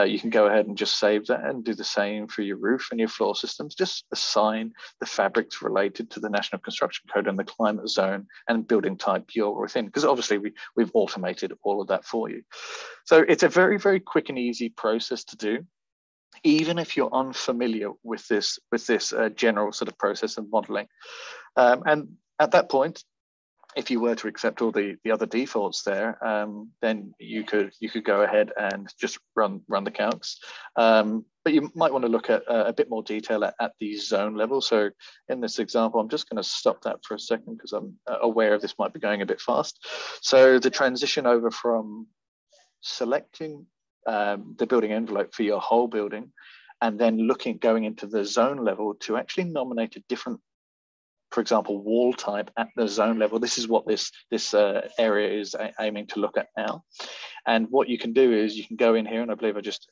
[SPEAKER 3] You can go ahead and just save that and do the same for your roof and your floor systems. Just assign the fabrics related to the National Construction Code and the climate zone and building type you're within, because obviously we've automated all of that for you. So it's a very, very quick and easy process to do, even if you're unfamiliar with this general sort of process of modeling. And at that point, if you were to accept all the other defaults there, then you could go ahead and just run the calcs. But you might want to look at a bit more detail at the zone level. So in this example, I'm just going to stop that for a second because I'm aware of this might be going a bit fast. So the transition over from selecting the building envelope for your whole building and then going into the zone level to actually nominate a different, for example, wall type at the zone level. This is what this area is aiming to look at now. And what you can do is you can go in here, and I believe I just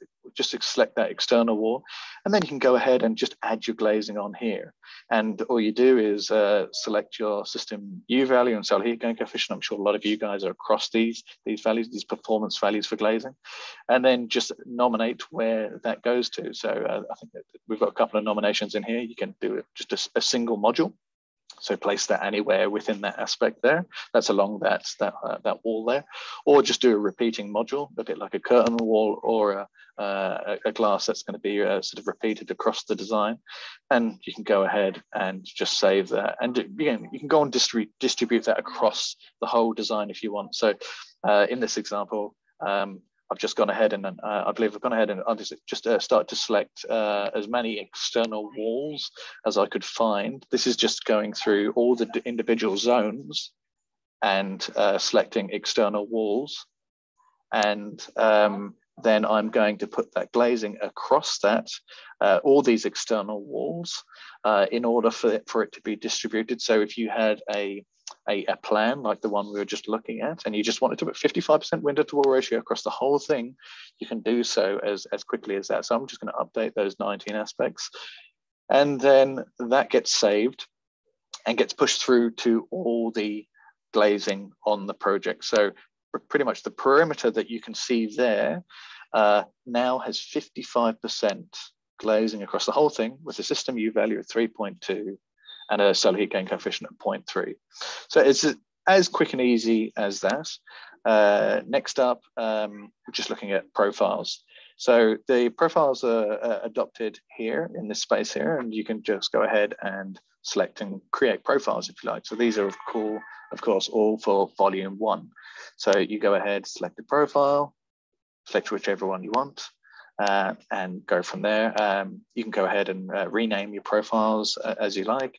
[SPEAKER 3] select that external wall, and then you can go ahead and just add your glazing on here. And all you do is select your system U value and cell heat gain coefficient. I'm sure a lot of you guys are across these values, these performance values for glazing, and then just nominate where that goes to. So I think that we've got a couple of nominations in here. You can do it just a single module. So place that anywhere within that aspect there. That's along that wall there, or just do a repeating module, a bit like a curtain wall or a glass that's going to be sort of repeated across the design. And you can go ahead and just save that. And again, you can go and distribute that across the whole design if you want. So in this example, I've just gone ahead and I believe I've gone ahead and I'll just start to select as many external walls as I could find. This is just going through all the individual zones and selecting external walls. And then I'm going to put that glazing across that, all these external walls in order for it to be distributed. So if you had a plan like the one we were just looking at, and you just wanted to put 55% window to wall ratio across the whole thing, you can do so as quickly as that. So I'm just going to update those 19 aspects. And then that gets saved and gets pushed through to all the glazing on the project. So pretty much the perimeter that you can see there now has 55% glazing across the whole thing with a system U value of 3.2 and a solar heat gain coefficient of 0.3. So it's as quick and easy as that. Next up, we're just looking at profiles. So the profiles are adopted here in this space here, and you can just go ahead and select and create profiles if you like. So these are of course all for volume 1. So you go ahead, select a profile, select whichever one you want, and go from there. You can go ahead and rename your profiles as you like.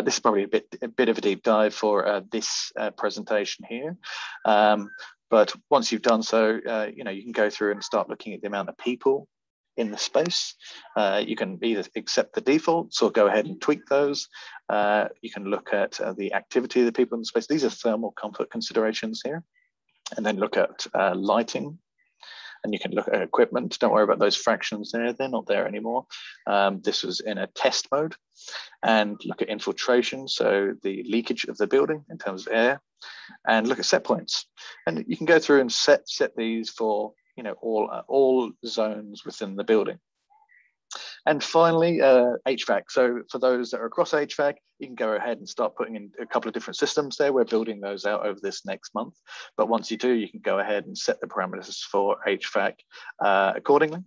[SPEAKER 3] This is probably a bit of a deep dive for this presentation here. But once you've done so, you know, you can go through and start looking at the amount of people in the space. You can either accept the defaults or go ahead and tweak those. You can look at the activity of the people in the space. These are thermal comfort considerations here. And then look at lighting. And you can look at equipment. Don't worry about those fractions there. They're not there anymore. This was in a test mode. And look at infiltration, so the leakage of the building in terms of air. And look at set points. And you can go through and set these for, you know, all zones within the building. And finally, HVAC. So for those that are across HVAC, you can go ahead and start putting in a couple of different systems there. We're building those out over this next month. But once you do, you can go ahead and set the parameters for HVAC accordingly,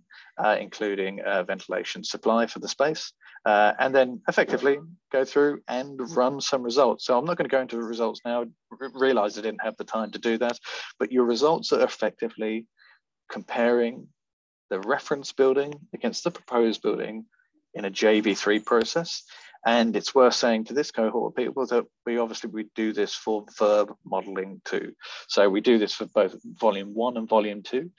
[SPEAKER 3] including ventilation supply for the space. And then effectively go through and run some results. So I'm not going to go into the results now. Realize I didn't have the time to do that. But your results are effectively comparing the reference building against the proposed building in a JV3 process. And it's worth saying to this cohort of people that we do this for verb modeling too. So we do this for both volume 1 and volume 2.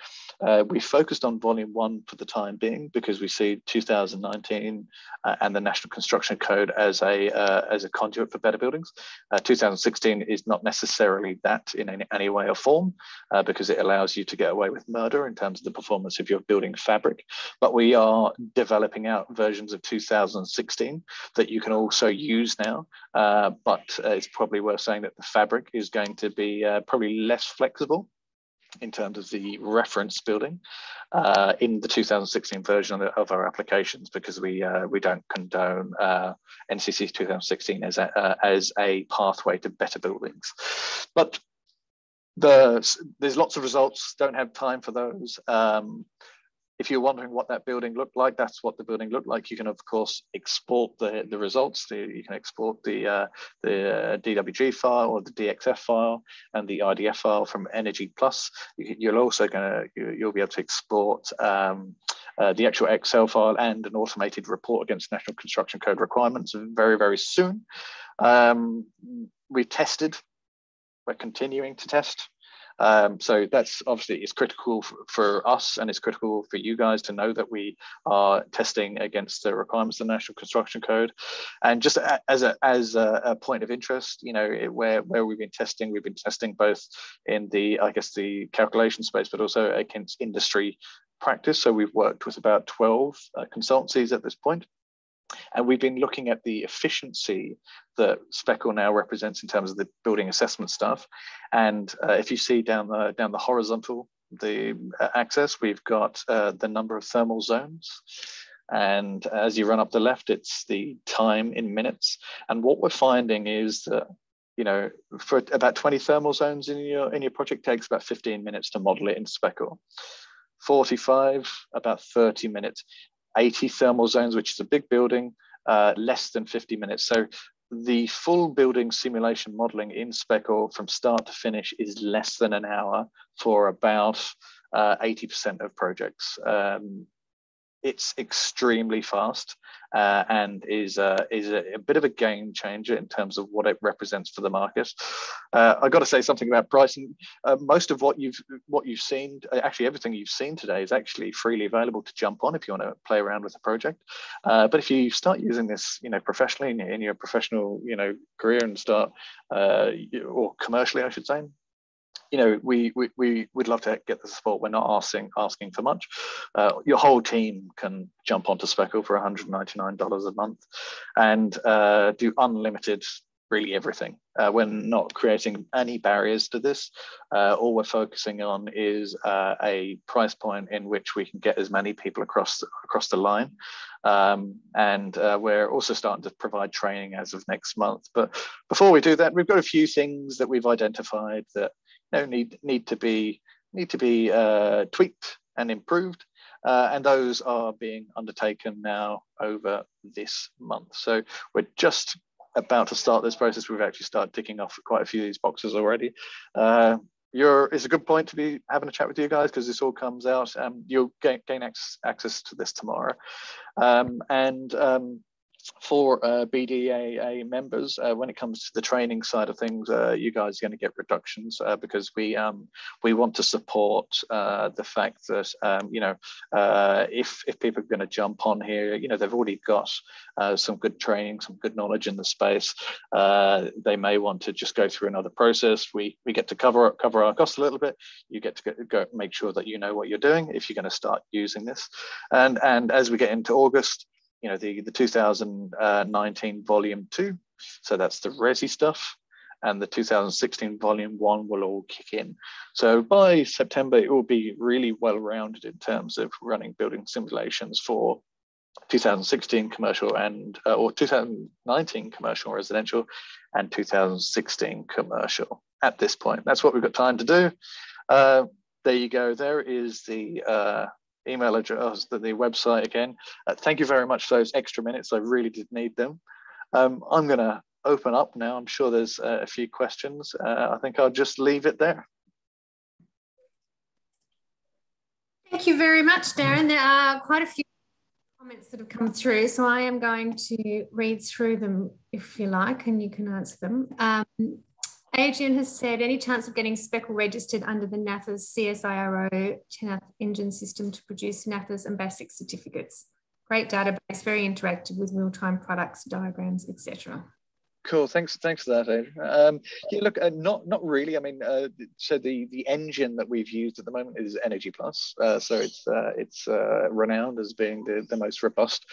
[SPEAKER 3] We focused on volume 1 for the time being because we see 2019 and the National Construction Code as a conduit for better buildings. 2016 is not necessarily that in any way or form because it allows you to get away with murder in terms of the performance of your building fabric. But we are developing out versions of 2016 that you can also use now, but it's probably worth saying that the fabric is going to be probably less flexible in terms of the reference building in the 2016 version of our applications, because we don't condone NCC 2016 as a pathway to better buildings. But there's lots of results, don't have time for those. If you're wondering what that building looked like, that's what the building looked like. You can, of course, export the results. You can export the DWG file or the DXF file and the IDF file from Energy Plus. You'll also you'll be able to export the actual Excel file and an automated report against National Construction Code requirements very, very soon. We've tested. We're continuing to test. So that's obviously it's critical for us, and it's critical for you guys to know that we are testing against the requirements of the National Construction Code. And just as a point of interest, you know, where we've been testing both in the, I guess, the calculation space, but also against industry practice. So we've worked with about 12 consultancies at this point. And we've been looking at the efficiency that Speckle now represents in terms of the building assessment stuff. And if you see down the horizontal, the axis, we've got the number of thermal zones. And as you run up the left, it's the time in minutes. And what we're finding is that, you know, for about 20 thermal zones in your project takes about 15 minutes to model it in Speckle. 45, about 30 minutes. 80 thermal zones, which is a big building, less than 50 minutes. So the full building simulation modeling in Speckle from start to finish is less than an hour for about 80% of projects. It's extremely fast and is a bit of a game changer in terms of what it represents for the market. I've got to say something about pricing. Most of what you've seen, actually everything you've seen today, is actually freely available to jump on if you want to play around with the project. But if you start using this, you know, professionally in your professional, you know, career and start or commercially, I should say, you know, we would love to get the support. We're not asking for much. Your whole team can jump onto Speckle for $199 a month and do unlimited, really everything. We're not creating any barriers to this. All we're focusing on is a price point in which we can get as many people across the line. And we're also starting to provide training as of next month. But before we do that, we've got a few things that we've identified that need to be tweaked and improved. and those are being undertaken now over this month. So we're just about to start this process. We've actually started ticking off quite a few of these boxes already. It's a good point to be having a chat with you guys, because this all comes out. You'll gain access to this tomorrow. For BDAA members, when it comes to the training side of things, you guys are going to get reductions, because we want to support the fact that if people are going to jump on here, they've already got some good training, some good knowledge in the space. They may want to just go through another process. We get to cover our costs a little bit. You get to go make sure that you know what you're doing if you're going to start using this. And as we get into August, the 2019 volume 2, so that's the resi stuff, and the 2016 volume 1 will all kick in. So by September, it will be really well rounded in terms of running building simulations for 2016 commercial and or 2019 commercial and residential, and 2016 commercial. At this point, that's what we've got time to do. There you go. There is the email address, the website again. Thank you very much for those extra minutes. I really did need them. I'm going to open up now. I'm sure there's a few questions. I think I'll just leave it there.
[SPEAKER 1] Thank you very much, Darren. There are quite a few comments that have come through, so I am going to read through them if you like, and you can answer them. Adrian has said, any chance of getting Speckle registered under the NAFA's CSIRO 10 engine system to produce NAFAs and basic certificates? Great database, very interactive with real-time products, diagrams, etc. Cool.
[SPEAKER 3] Thanks for that, Adrian. Yeah, look, not really. I mean, so the engine that we've used at the moment is Energy Plus. So it's renowned as being the most robust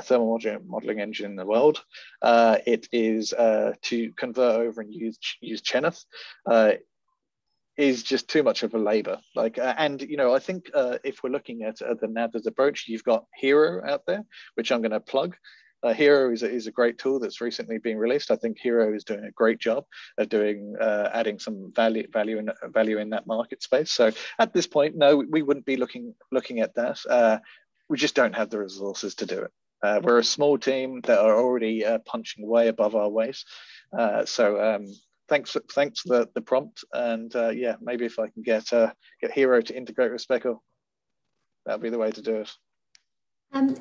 [SPEAKER 3] thermal modeling engine in the world. It is to convert over and use Cheneth is just too much of a labor. And I think if we're looking at the NAVA's approach, you've got Hero out there, which I'm going to plug. Hero is a great tool that's recently been released. I think Hero is doing a great job of adding some value in that market space. So at this point, no, we wouldn't be looking at that. We just don't have the resources to do it. We're a small team that are already punching way above our weight. Thanks for the prompt, and yeah, maybe if I can get Hero to integrate with Speckle, that'll be the way to do it.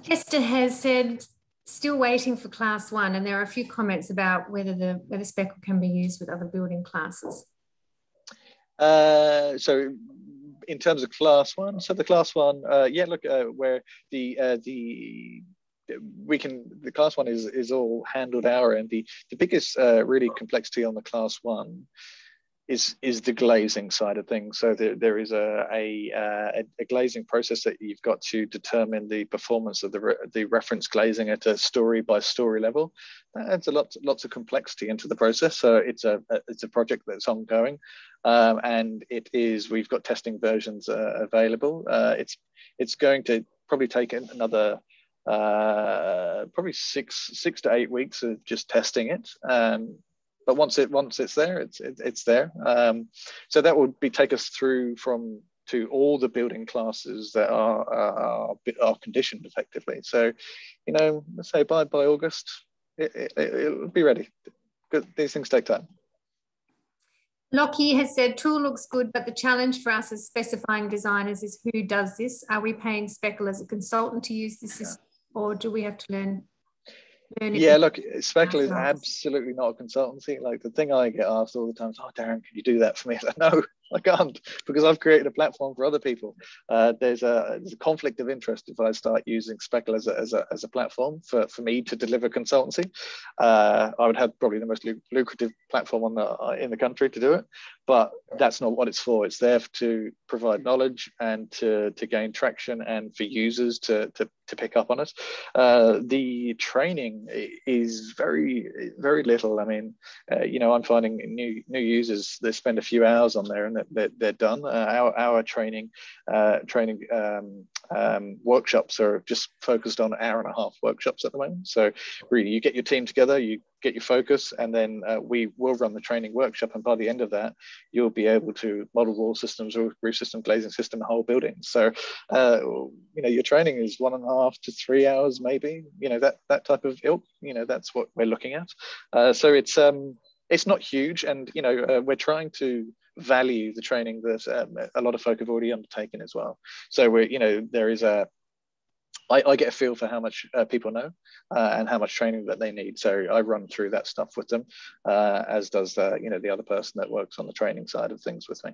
[SPEAKER 1] Esther has said, still waiting for class 1, and there are a few comments about whether Speckle can be used with other building classes.
[SPEAKER 3] So in terms of class 1, so the class 1, yeah, look, where the class 1 is all handled our end. The biggest really complexity on the class 1 is the glazing side of things. So there is a glazing process that you've got to determine the performance of the reference glazing at a story by story level. That adds lots of complexity into the process. So it's a project that's ongoing, and we've got testing versions available. It's going to probably take another probably six to 8 weeks of just testing it. But once it's there, it's there. So that would take us through to all the building classes that are conditioned effectively. So, let's say by August, it'll be ready. These things take time.
[SPEAKER 1] Lockie has said, tool looks good, but the challenge for us as specifying designers is who does this? Are we paying Speckle as a consultant to use this system, or do we have to learn it?
[SPEAKER 3] Yeah, look, Speckle is absolutely not a consultancy. Like, the thing I get asked all the time is, oh, Darren, can you do that for me? Like, no, I can't, because I've created a platform for other people. There's a conflict of interest if I start using Speckle as a platform for me to deliver consultancy. I would have probably the most lucrative platform in the country to do it, but that's not what it's for. It's there to provide knowledge and to gain traction, and for users to pick up on it. The training is very, very little. I mean, I'm finding new users, they spend a few hours on there and they're done. Our training workshops are just focused on 1.5 hour workshops at the moment. So really, you get your team together, you get your focus, and then we will run the training workshop. And by the end of that, you'll be able to model wall systems, roof system, glazing system, the whole building. So, your training is 1.5 to 3 hours, maybe, that type of ilk, that's what we're looking at. So it's not huge. And, we're trying to value the training that a lot of folk have already undertaken as well. So there is I get a feel for how much people know and how much training that they need. So I run through that stuff with them, as does the other person that works on the training side of things with me.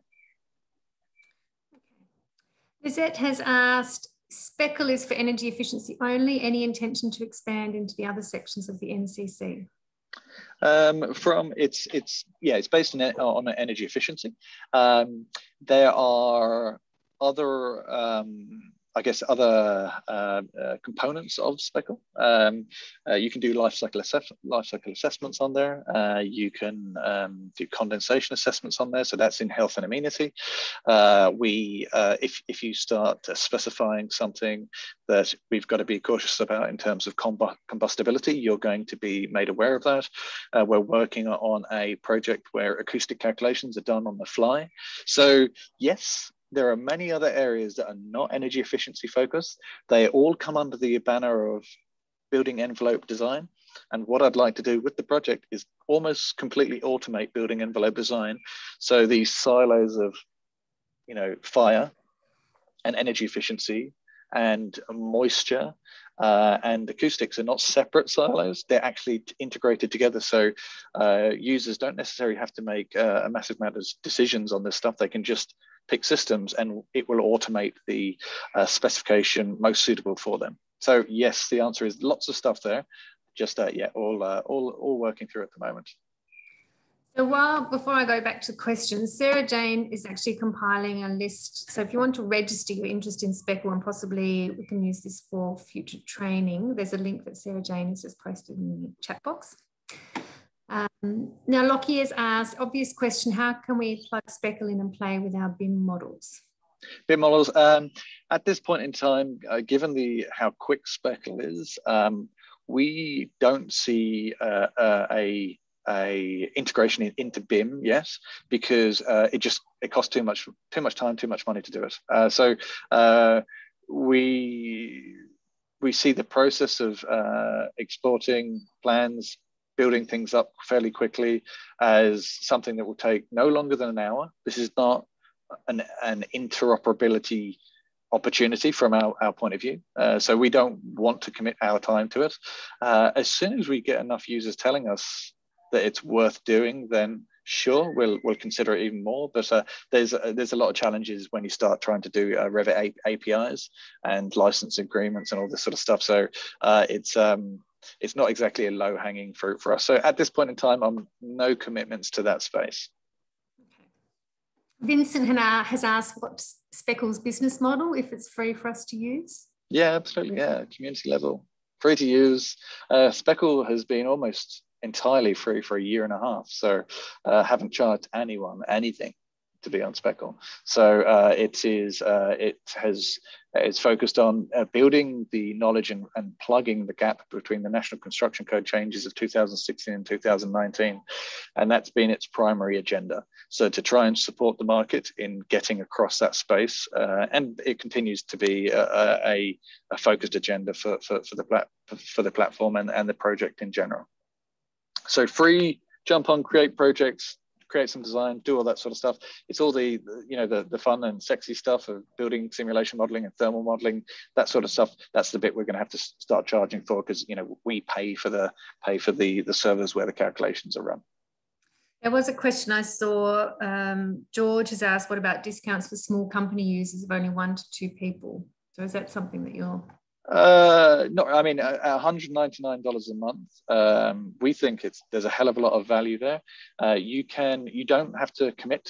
[SPEAKER 1] Lizette has asked, Speckle is for energy efficiency only. Any intention to expand into the other sections of the NCC? It's based on energy efficiency. There are other other components of Speckle. You can do life cycle assessments on there. You can do condensation assessments on there. So that's in health and amenity. If you start specifying something that we've got to be cautious about in terms of combustibility, you're going to be made aware of that. We're working on a project where acoustic calculations are done on the fly. So yes, there are many other areas that are not energy efficiency focused. They all come under the banner of building envelope design. And what I'd like to do with the project is almost completely automate building envelope design. So these silos of, fire and energy efficiency and moisture and acoustics are not separate silos. They're actually integrated together. So users don't necessarily have to make a massive amount of decisions on this stuff. They can just pick systems and it will automate the specification most suitable for them. So yes, the answer is lots of stuff there. Just all working through at the moment. So before I go back to questions, Sarah Jane is actually compiling a list. So if you want to register your interest in Speckle, and possibly we can use this for future training, there's a link that Sarah Jane has just posted in the chat box. Now, Lockie has asked, obvious question, how can we plug Speckle in and play with our BIM models?
[SPEAKER 3] BIM models, at this point in time, given how quick Speckle is, we don't see a integration into BIM yet, because it costs too much time, too much money to do it. So we see the process of exporting plans, building things up fairly quickly as something that will take no longer than an hour. This is not an interoperability opportunity from our point of view. So we don't want to commit our time to it. As soon as we get enough users telling us that it's worth doing, then sure, we'll consider it even more. But there's a lot of challenges when you start trying to do Revit APIs and license agreements and all this sort of stuff. So it's not exactly a low-hanging fruit for us. So at this point in time, no commitments to that space.
[SPEAKER 1] Vincent has asked, what's Speckle's business model if it's free for us to use?
[SPEAKER 3] Yeah, absolutely. Yeah, community level, free to use. Speckle has been almost entirely free for 1.5 years. So haven't charged anyone anything to be on Speckle. So it's focused on building the knowledge and plugging the gap between the National Construction Code changes of 2016 and 2019. And that's been its primary agenda. So to try and support the market in getting across that space, and it continues to be a focused agenda for the platform and the project in general. So free, jump on, create projects, create some design, do all that sort of stuff. It's all the fun and sexy stuff of building simulation modeling and thermal modeling, that sort of stuff. That's the bit we're going to have to start charging for, because we pay for the servers where the calculations are run.
[SPEAKER 1] There was a question I saw. George has asked, what about discounts for small company users of only 1 to 2 people? So is that something that you're...
[SPEAKER 3] No, I mean, $199 a month. We think there's a hell of a lot of value there. You don't have to commit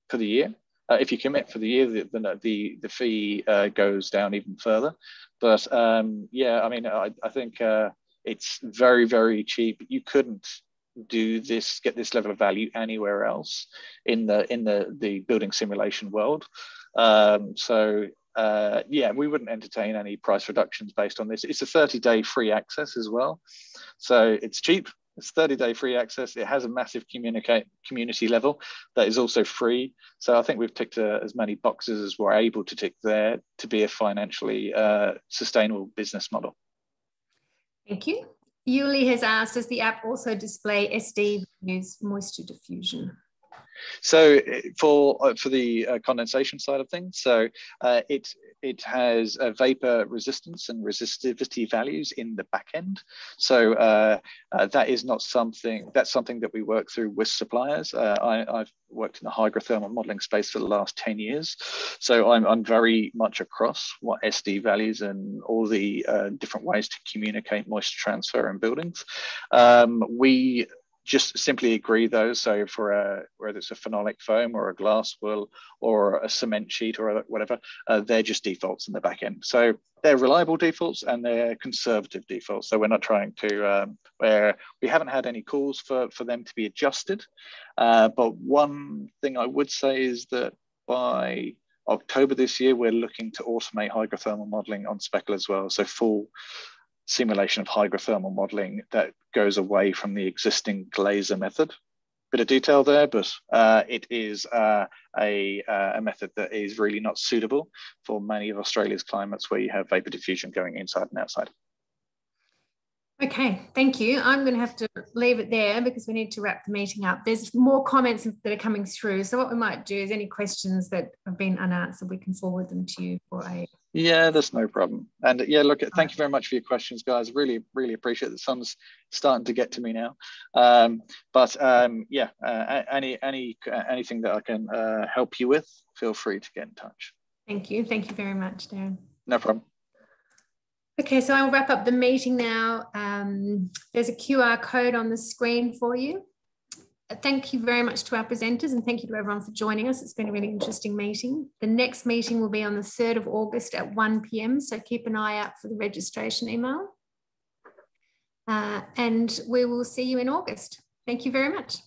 [SPEAKER 3] for the year. If you commit for the year, the fee goes down even further. But yeah, I mean, I think it's very, very cheap. You couldn't get this level of value anywhere else in the building simulation world. Yeah, we wouldn't entertain any price reductions based on this. It's a 30-day free access as well. So it's cheap, It's 30-day free access. It has a massive community level that is also free. So I think we've ticked as many boxes as we're able to tick there to be a financially sustainable business model.
[SPEAKER 1] Thank you. Yuli has asked, does the app also display SD values moisture diffusion?
[SPEAKER 3] So for the condensation side of things, so it has vapor resistance and resistivity values in the back end. So that is not something, that's something that we work through with suppliers. I've worked in the hydrothermal modeling space for the last 10 years. So I'm very much across what SD values and all the different ways to communicate moisture transfer in buildings. We just simply agree those. So for whether it's a phenolic foam or a glass wool or a cement sheet or whatever, they're just defaults in the back end. So they're reliable defaults and they're conservative defaults. So we're not trying to, where we haven't had any calls for them to be adjusted. But one thing I would say is that by October this year, we're looking to automate hydrothermal modeling on Speckle as well. So full simulation of hydrothermal modeling that goes away from the existing glazer method. Bit of detail there, but it is a method that is really not suitable for many of Australia's climates where you have vapor diffusion going inside and outside.
[SPEAKER 1] Okay, thank you. I'm going to have to leave it there because we need to wrap the meeting up. There's more comments that are coming through. So what we might do is any questions that have been unanswered, we can forward them to you for a...
[SPEAKER 3] Yeah, that's no problem. And yeah, look, thank you very much for your questions, guys. Really, really appreciate the sun's starting to get to me now. Yeah, anything that I can help you with, feel free to get in touch.
[SPEAKER 1] Thank you. Thank you very much, Darren.
[SPEAKER 3] No problem.
[SPEAKER 1] Okay, so I'll wrap up the meeting now. There's a QR code on the screen for you. Thank you very much to our presenters and thank you to everyone for joining us. It's been a really interesting meeting. The next meeting will be on the 3rd of August at 1 p.m. So keep an eye out for the registration email. And we will see you in August. Thank you very much.